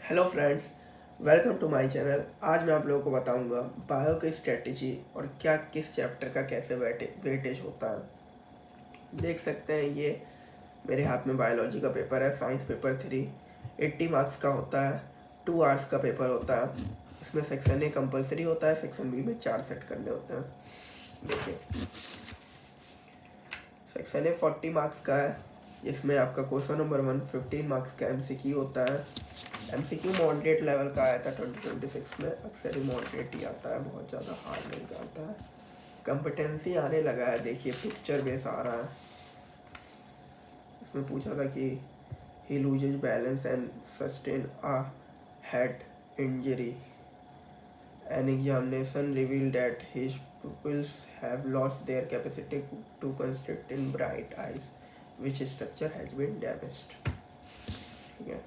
Hello friends, welcome to my channel. आज मैं आप लोगों को बताऊंगा बायो की स्ट्रेटजी और क्या किस चैप्टर का कैसे वेटेज होता है। देख सकते हैं ये मेरे हाथ में बायोलॉजी का पेपर है, साइंस पेपर 3। 80 मार्क्स का होता है, 2 आवर्स का पेपर होता है। इसमें सेक्शन ए कंपलसरी होता है, सेक्शन बी में 4 सेट करने होते हैं। देखिए, सेक्शन ए 40 मार्क्स का है, जिसमें आपका क्वेश्चन नंबर 1 15 मार्क्स का एमसीक्यू होता है। एमसीक्यू मॉडरेट लेवल का आया था 2026 में, अक्सर ही मॉडरेट ही आता है, बहुत ज़्यादा हार्ड नहीं आता है। कंपिटेंसी आने लगा है, देखिए पिक्चर बेस आ रहा है। इसमें पूछा था कि ही loses balance and sustain a head injury. An examination revealed that his pupils have lost their capacity to concentrate in bright eyes, which structure has been damaged. ठीक है,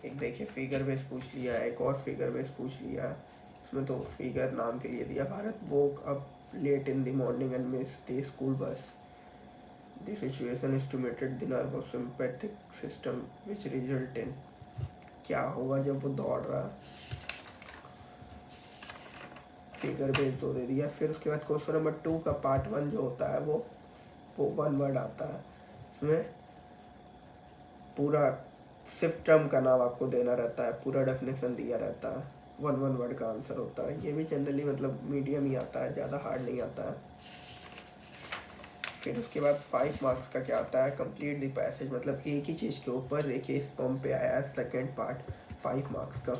एक देखिए फिगर बेस पूछ लिया है, एक और फिगर बेस पूछ लिया है। इसमें तो फिगर नाम के लिए दिया, Bharat woke up late in the morning and missed the school bus. The situation estimated the nervosympathetic system which result in क्या होगा जब वो दौड़ रहा है। फिगर बेस दो दे दिया। फिर उसके बाद क्वेश्चन नंबर 2 का पार्ट 1 जो होता है वो 1 वर्ड आता है। इसमें पूरा सिर्फ टर्म का नाम आपको देना रहता है, पूरा डेफिनेशन दिया रहता है, 1 वर्ड का आंसर होता है। ये भी जनरली मतलब मीडियम ही आता है, ज़्यादा हार्ड नहीं आता है। फिर उसके बाद 5 मार्क्स का क्या आता है, कंप्लीट द पैसेज, मतलब एक ही चीज़ के ऊपर देखिए इस पम्प पे आया है सेकेंड पार्ट 5 मार्क्स का।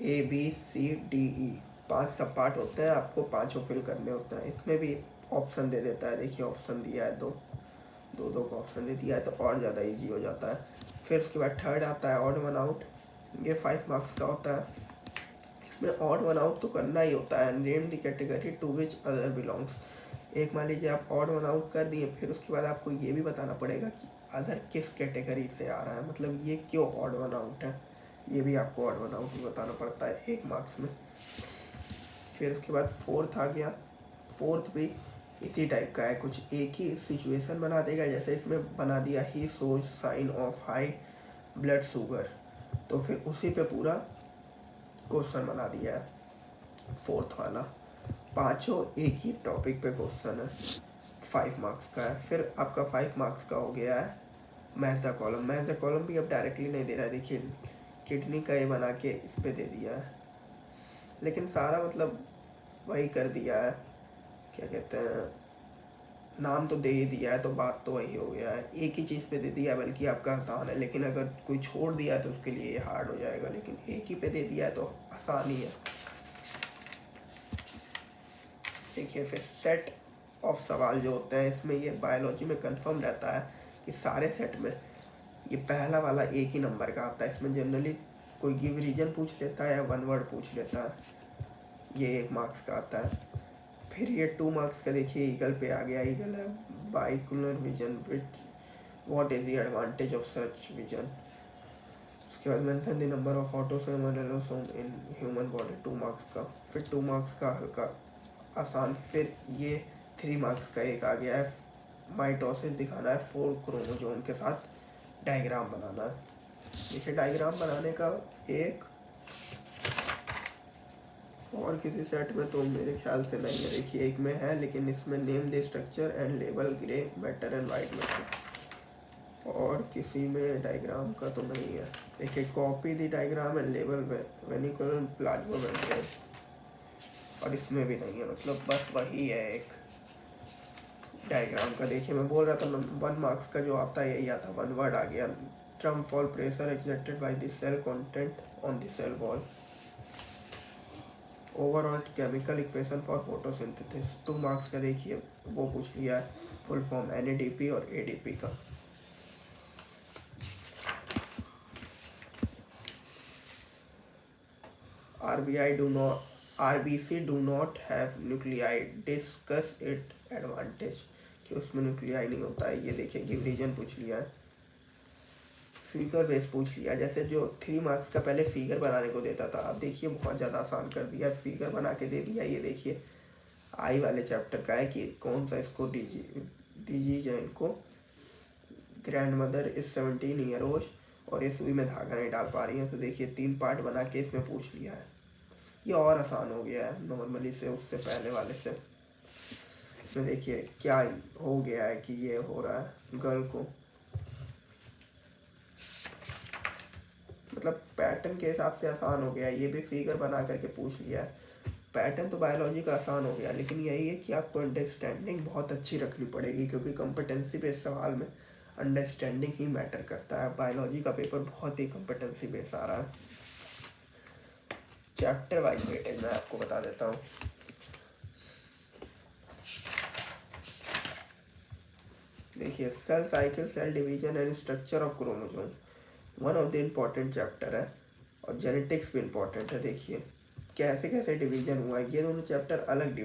ABCDE 5 सब पार्ट होते हैं, आपको पाँचों फिल करने होते हैं। इसमें भी ऑप्शन दे देता है, देखिए ऑप्शन दिया है, दो का ऑप्शन दे दिया है तो और ज़्यादा इजी हो जाता है। फिर उसके बाद थर्ड आता है ऑड वन आउट, ये 5 मार्क्स का होता है। इसमें ऑड वन आउट तो करना ही होता है। Name the category to which other belongs. एक मान लीजिए आप ऑड वन आउट कर दिए, फिर उसके बाद आपको ये भी बताना पड़ेगा कि अदर किस कैटेगरी से आ रहा है, मतलब ये क्यों ऑड वन आउट है, ये भी आपको ऑड वन आउट भी बताना पड़ता है 1 मार्क्स में। फिर उसके बाद फोर्थ आ गया, फोर्थ भी इसी टाइप का है, कुछ एक ही सिचुएशन बना देगा। जैसे इसमें बना दिया ही shows sign of high blood sugar, तो फिर उसी पे पूरा क्वेश्चन बना दिया है फोर्थ वाला। पांचों एक ही टॉपिक पे क्वेश्चन है, 5 मार्क्स का है। फिर आपका 5 मार्क्स का हो गया है match the column. Match the column भी अब डायरेक्टली नहीं दे रहा है, देखिए किडनी का ये बना के इस पर दे दिया है, लेकिन सारा मतलब वही कर दिया है, क्या कहते हैं, नाम तो दे ही दिया है तो बात तो वही हो गया है। एक ही चीज़ पे दे दिया है, बल्कि आपका आसान है, लेकिन अगर कोई छोड़ दिया है तो उसके लिए ये हार्ड हो जाएगा, लेकिन एक ही पे दे दिया है तो आसान ही है। देखिए फिर सेट ऑफ सवाल जो होते हैं, इसमें ये बायोलॉजी में कंफर्म रहता है कि सारे सेट में ये पहला वाला एक ही नंबर का आता है। इसमें जनरली कोई गिव रीजन पूछ लेता है या 1 वर्ड पूछ लेता है, ये 1 मार्क्स का आता है। फिर ये 2 मार्क्स का देखिए ईगल पे आ गया। ईगल है binocular vision, which what is the advantage of such vision. उसके बाद mention the number of autosome and allosome in human body, 2 marks का। फिर 2 मार्क्स का हल्का आसान। फिर ये 3 मार्क्स का एक आ गया है, माइटोसिस दिखाना है 4 क्रोमोसोम के साथ, डायग्राम बनाना है। देखिए डायग्राम बनाने का एक और किसी सेट में तो मेरे ख्याल से नहीं है, देखिए एक में है, लेकिन इसमें name the structure and label grey matter and white matter, और किसी में डायग्राम का तो नहीं है। देखिए copy the diagram and label वेनिकुलर प्लाज्मा मेम्ब्रेन, और इसमें भी नहीं है, मतलब बस वही है एक डायग्राम का। देखिए मैं बोल रहा था 1 मार्क्स का जो आता है यही आता, 1 वर्ड आ गया, term fall pressure exerted by the cell content on the cell wall, overall chemical equation for photosynthesis. 2 marks का देखिए वो पूछ लिया है, फुल फॉर्म NADP और ADP का। RBC do not have nuclei, discuss it advantage, कि उसमें न्यूक्लियाई नहीं होता है। ये देखिए गिव रीजन पूछ लिया है, फिगर बेस पूछ लिया। जैसे जो 3 मार्क्स का पहले फिगर बनाने को देता था, अब देखिए बहुत ज़्यादा आसान कर दिया, फिगर बना के दे दिया। ये देखिए आई वाले चैप्टर का है कि कौन सा इसको डीजी जैन को grand mother is 17 year old और ये सुई में धागा नहीं डाल पा रही हैं, तो देखिए 3 पार्ट बना के इसमें पूछ लिया है। ये और आसान हो गया है नॉर्मली से, उससे पहले वाले से। इसमें देखिए क्या हो गया है कि ये हो रहा है गर्ल को, मतलब पैटर्न के हिसाब से आसान हो गया है। ये भी फिगर बना करके पूछ लिया है। पैटर्न तो बायोलॉजी का आसान हो गया, लेकिन यही है कि आपको अंडरस्टैंडिंग बहुत अच्छी रखनी पड़ेगी, क्योंकि कॉम्पिटेंसी बेस्ड सवाल में अंडरस्टैंडिंग ही मैटर करता है। बायोलॉजी का पेपर बहुत ही कॉम्पिटेंसी बेस्ड आ रहा है। चैप्टर वाइज वेटेज मैं आपको बता देता हूँ। देखिए cell cycle, cell division and structure of chromosome one of the important chapter है, और जेनेटिक्स भी इम्पॉर्टेंट है। देखिए कैसे कैसे डिवीजन हुआ है, ये दोनों चैप्टर अलग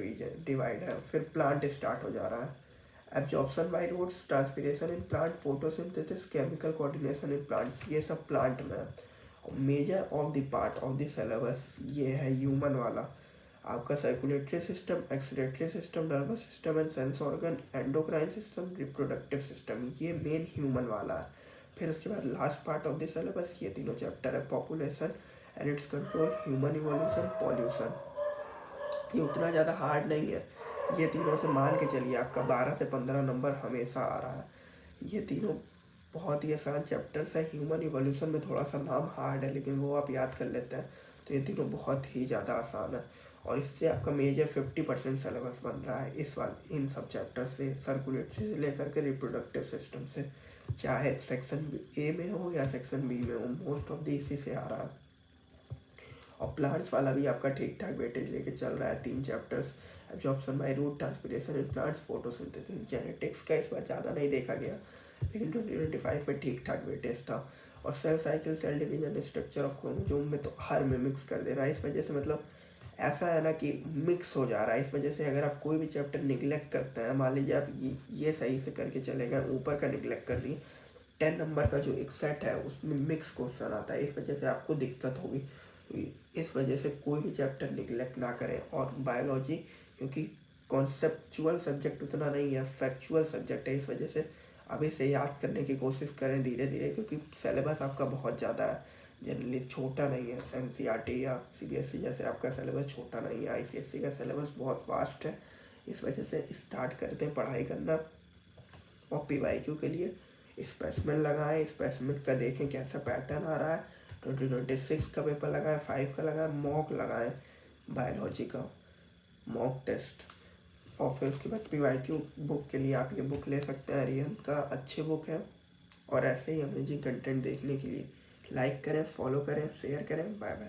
डिवाइड है। फिर प्लांट स्टार्ट हो जा रहा है, absorption by roots, transpiration in plant, photosynthesis, chemical coordination in plants, ये सब प्लांट में है। और major of the part of the syllabus ये है ह्यूमन वाला, आपका circulatory system, excretory system, nervous system and sense organ, endocrine system, reproductive system, ये मेन ह्यूमन वाला है। फिर उसके बाद last part of the syllabus ये तीनों चैप्टर है, population and its control, human evolution, pollution. ये उतना ज़्यादा हार्ड नहीं है, ये तीनों से मान के चलिए आपका 12 से 15 नंबर हमेशा आ रहा है। ये तीनों बहुत ही आसान चैप्टर्स हैं। ह्यूमन इवोल्यूशन में थोड़ा सा नाम हार्ड है, लेकिन वो आप याद कर लेते हैं तो ये तीनों बहुत ही ज़्यादा आसान है। और इससे आपका मेजर 50% सिलेबस बन रहा है इस इन सब चैप्टर से, सर्कुलेटरी से लेकर के रिप्रोडक्टिव सिस्टम से, चाहे सेक्शन ए में हो या सेक्शन बी में हो, मोस्ट ऑफ द इसी से आ रहा है। और प्लांट्स वाला भी आपका ठीक ठाक वेटेज लेके चल रहा है, 3 chapters, absorption by root, transpiration in plants, photosynthesis. Genetics का इस बार ज़्यादा नहीं देखा गया, लेकिन 2025 में ठीक ठाक वेटेज था। और cell cycle, cell division, structure of chromosome में तो हर में मिक्स कर देना। इस वजह से मतलब ऐसा है ना कि मिक्स हो जा रहा है। इस वजह से अगर आप कोई भी चैप्टर निगलेक्ट करते हैं, मान लीजिए आप ये सही से करके चले गए, ऊपर का निगलेक्ट कर दिए, 10 नंबर का जो एक सेट है उसमें मिक्स क्वेश्चन आता है, इस वजह से आपको दिक्कत होगी। तो इस वजह से कोई भी चैप्टर निगलेक्ट ना करें। और बायोलॉजी क्योंकि कॉन्सेप्चुअल सब्जेक्ट उतना नहीं है, फैक्चुअल सब्जेक्ट है, इस वजह से अभी से याद करने की कोशिश करें धीरे धीरे, क्योंकि सिलेबस आपका बहुत ज़्यादा है, जनरली छोटा नहीं है। एनसीईआरटी या सीबीएसई जैसे आपका सिलेबस छोटा नहीं है, आईसीएसई का सिलेबस बहुत वास्ट है। इस वजह से स्टार्ट करते हैं पढ़ाई करना। और पीवाईक्यू के लिए स्पेसिमेन लगाएं, स्पेसिमेन का देखें कैसा पैटर्न आ रहा है। 2026 का पेपर लगाएं, 5 का लगाएं, मॉक लगाएं, बायोलॉजी का मॉक टेस्ट। और फिर उसके बाद पीवाईक्यू बुक के लिए आप ये बुक ले सकते हैं, अरिहंत का अच्छी बुक है। और ऐसे ही अमेजिंग कंटेंट देखने के लिए लाइक करें, फॉलो करें, शेयर करें। Bye bye.